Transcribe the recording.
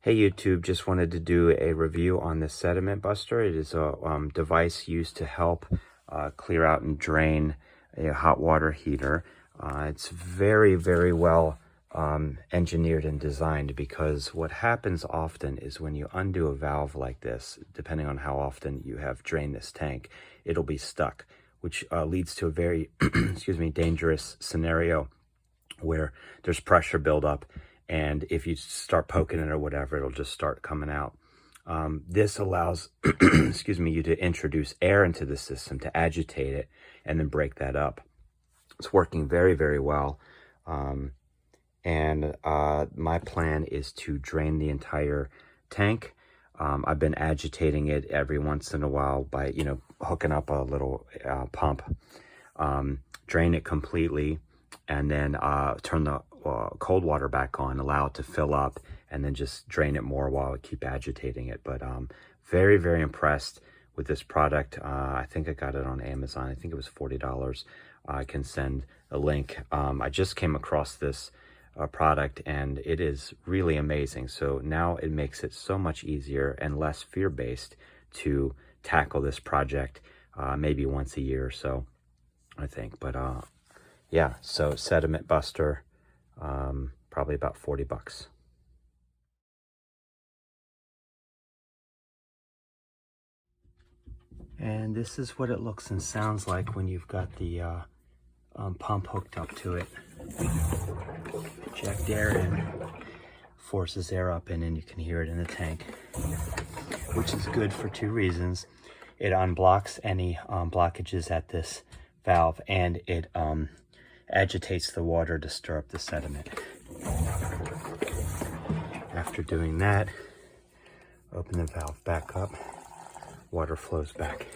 Hey YouTube, just wanted to do a review on this sediment buster. It is a device used to help clear out and drain a hot water heater. It's very, very well engineered and designed, because what happens often is when you undo a valve like this, depending on how often you have drained this tank, it'll be stuck, which leads to a very dangerous scenario where there's pressure buildup, and if you start poking it or whatever, it'll just start coming out. This allows you to introduce air into the system to agitate it and then break that up. It's working very, very well. My plan is to drain the entire tank. I've been agitating it every once in a while by, hooking up a little pump, drain it completely, and then turn the cold water back on, allow it to fill up, and then just drain it more while I keep agitating it. But very, very impressed with this product. I think I got it on Amazon. I think it was $40. I can send a link. I just came across this product, and it is really amazing. So now it makes it so much easier and less fear-based to tackle this project, maybe once a year or so, I think. But yeah, so sediment buster, probably about $40. And this is what it looks and sounds like when you've got the pump hooked up to it. Eject air in, forces air up in, and you can hear it in the tank, which is good for two reasons. It unblocks any blockages at this valve, and it agitates the water to stir up the sediment. After doing that, open the valve back up, water flows back.